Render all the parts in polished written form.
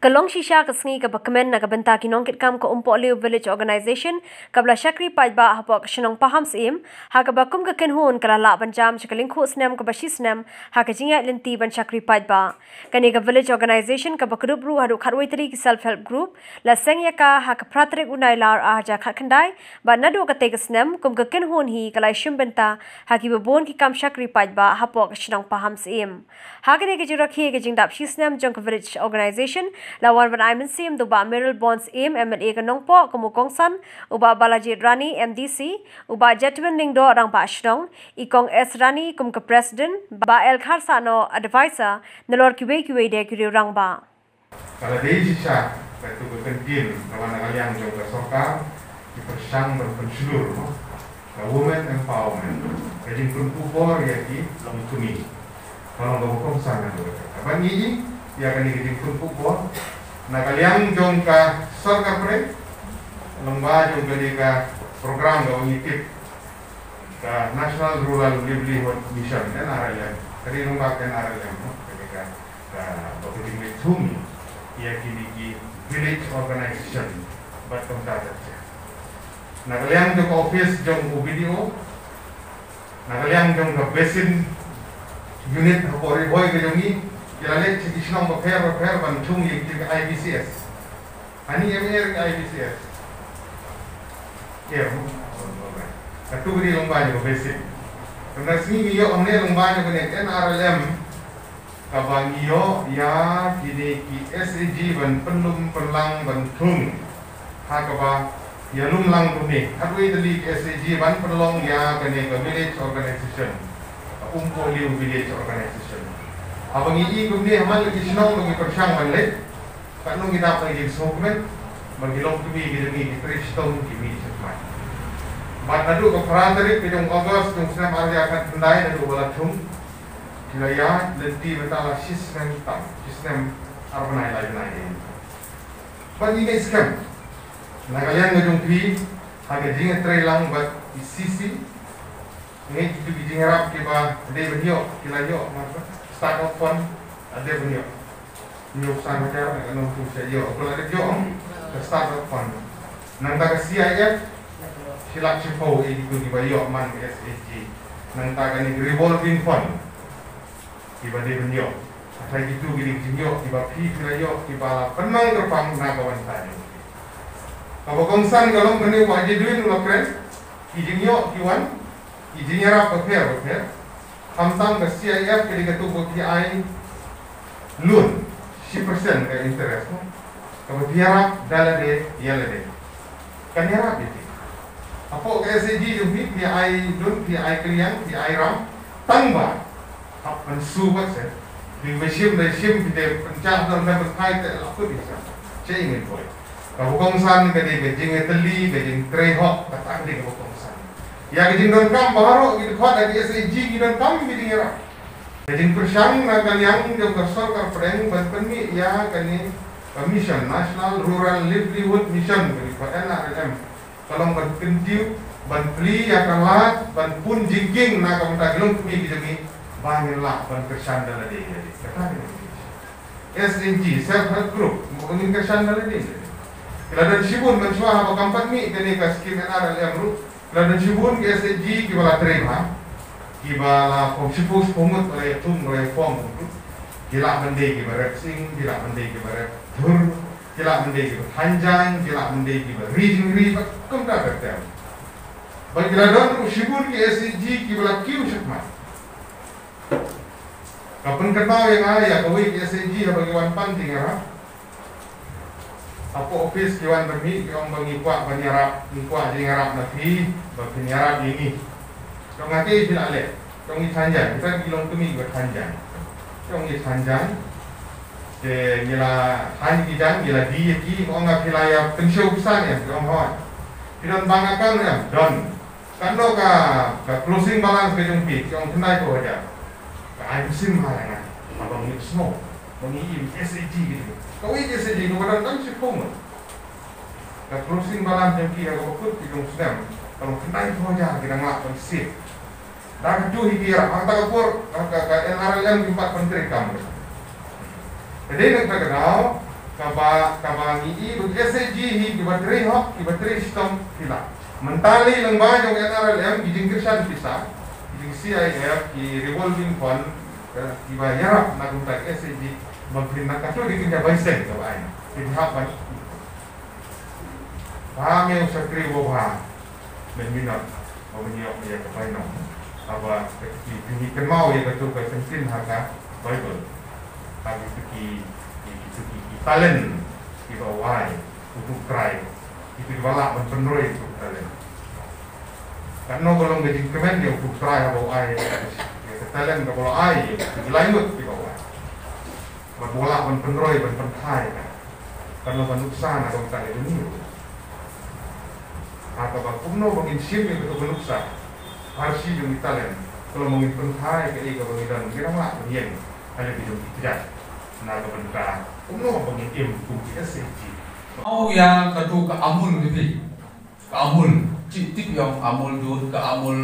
Kalong shisha ke sngi ke kmen na ke bynta nongkitkam ke Umpohliew Village Organization kabla Shakri Paidbah hapoh ke shnong Pahamsyiem ha ke bakum ke kynhun kala la banjam ke lyngkhuh snem ke shisnem ha ke jingiaid lynti ban Shakri Paidbah kani ke Village Organization ke bakrup ru hadu khatwaitri ke self help group la sengya ka ha ke pratrik unai lar aja khat khandai ba nadu ke te ke snem kum ke kynhun hi kala shim bynta ha ki babon ki kam Shakri Paidbah hapoh ke shnong Pahamsyiem ha ke ke jurakhi ke jingdap shisnem jong ke Village Organization lawan Pahamsyiem tu ba Meryl Bonds aim MLA ke nongpo kemukongsan uba Balaji Rani MDC uba Jetwin Lingdo orang ba shnong ikong S Rani kum ke president ba RiKhasi no advisor nelor kiwe de kiri orang ba kalau dia shisha itu berkentin lawan kalian juga sokar dipersang berpensiun women empowerment jadi perempuan ya di lomtuni kalau kemukongsan itu apa ni ya kan ini perempuan nah kalian jongka sorka pre lomba jongka di program gak ngikip ke National Rural Livelihood Mission kan RLM tadi lomba kan RLM ketika begitu tumi ya kini di Village Organization buat tempat saja nah kalian jongka office jongka video nah kalian jongka basin unit hapoh ke jongi Jalan cik shnong repair bantung yang ke IBCS. Ani MR ke IBCS. Ya, satu beri lomba juga basic. Karena sini iyo omne lomba juga ni NRLM kabang iyo ya kini ki SAG ban penlum penlang bantung. Hakaba ya lumlang tu ni. Kadui tadi SAG ban penlong ya kini ke Village Organization. Umpohliew Village Organization. Abang ini kemudian amal lagi shnong lagi persang balik, kan nong kita apa lagi kmen, bagi long tu kita ni Trei stone kimi cepat. Bat adu ke perantarik pejong Ogos jong snem arja akan tendai adu balatung, kilaya lynti betala shisnem tam, shisnem arbanai lain. Bat ini scam. Nah kalian ngejong pi, harga jingiaid Trei lang bat sisi, ni tu jingiaid kiba day benyo, kilayo macam. Start of fund ada punya nyuk sana cara nak nongku saja. Kalau ada jom start of fund. Nanti ke CIF silap hapoh itu dibayar man ke SAG. Nanti ke revolving fund tiba dia punya. Asal itu gini jingiaid tiba pi kelayo tiba penang terpang nak kawan tadi. Kalau kongsan kalau kena wajib duit nak keren, jingiaid kiwan, jingiaid repair. Hamtam ke CIF ke ketua PI loan 10% ke interest kalau biarap dalam dia ialah dia kan biarap itu apa ke SAG juga PI loan PI kliang PI ram tambah apa subat saya di mesin kita pencah dalam berkait apa bisa saya ingin boleh kalau kongsan ke dia jingiaid teli jingiaid Trei hok kata dia ke kongsan ya kejing kam baru gitu kuat dari SAG gitu kam gitu ngira. Kejing persang na kalian juga sorkar pren berpeni ya kani mission National Rural Livelihood Mission gitu NRLM. Kalau berkentiu banpli ya kalat ban pun jingking na kam taglong kami gitu ni banyak lah ban persang dalam dia. Kata SNG self help group mungkin persang dalam dia. Kalau dan sibun mencuah apa kampan mi kani kaskim NRLM group Lalu jibun ke SAG kibala Trei kibala pomsipus pomut oleh tum oleh pom gila mendai kibara sing gila mendai kibara tur gila mendai kibara hanjang gila mendai kibara ri kum dah bertel bagi ladon jibun ke SAG kibala kiu shakmat kapan kenal yang ayah kawai ke SAG bagi wan panting ya apa office kiwan bermi kiwan mengikuat penyarap mengikuat jingarap nabi berpenyarap ini kau ngati tidak leh kau ngi tanjang kita bilong kami bertanjang kau ngi tanjang gila han kijang gila di ki kau nggak kilaya pensio besar ya kau mohon tidak banggakan ya don kan do ka closing balance kejumpi kau kenai kau aja ka musim halangan abang ni semua mengirim SAG gitu. Kau ini SAG kau kadang-kadang sepuluh. Kalau closing balam jam kira kau put di snem. Kalau kenai kau aja kita ngelak sip. Dan tu hikira antara kapur NRLM 4 menteri kamu. Jadi nak terkenal kaba ngi bu SG hi ki Trei hok ki Trei stom kila mentali lengba jong NRLM ki jingkirsan pisa ki CIF ki revolving fund ki bayar na gunta SG magpinna ka to di kinya baisen ka ba ki hapan Pahamsyiem Shakri Paidbah menminat menyiap ya ke paino aba ki kenmau ya ke tu ke sensin haka Bible tapi ki talent ki bawai untuk Trei itu balak menpenroi untuk talent karena kalau ngejing kmen dia untuk Trei bawai ya talent ke bawai lanjut ki bawai berbolak menpenroi menpentai karena menuksan atau tak ini atau kumno menginsim itu menuksa harsi demi talent kalau menginpentai ke ega bangidan kira mak rien hanya bidung tidak na kebentar kumno mengintim fungsi SG au yang kadu ke amul gitu ke amul tip yang amul dun ke amul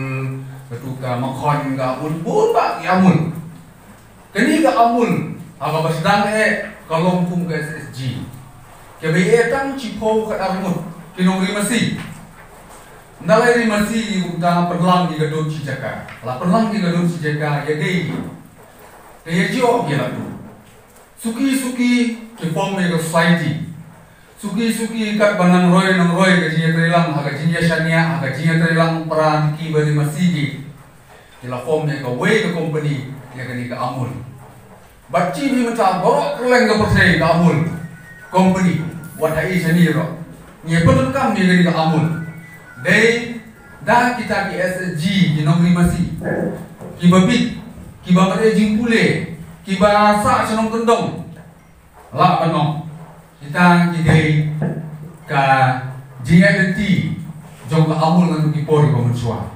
kadu ke makhon ke amul pun pak ke amul kini ke amul apa sedang kalau kum ke SG ke be tang cipo ke armut kinong RiKhasi Nalai RiKhasi kita perlang di gedung Cijaka. Lah perlang di gedung Cijaka ya dei. Dia jauh ya tu. Suki ke form ke society. Suki kat banang roy nang roy ke jingiaid trilang aga jingiaid aga jingiaid trilang peran ki RiKhasi di. Dia form ke way ke company ya ke amul. Baci ni macam borok keleng ke persai ke amul. Company wadai sendiri ro. Ni penukam ni ke amul. Dari dah kita ki SG di RiKhasi, ki babit, ki bamade jingpule, ki bahasa shnong kendong, lah panong kita ki dari ka jingiaid lynti, jong ka amul ngan ki pori ko mensua.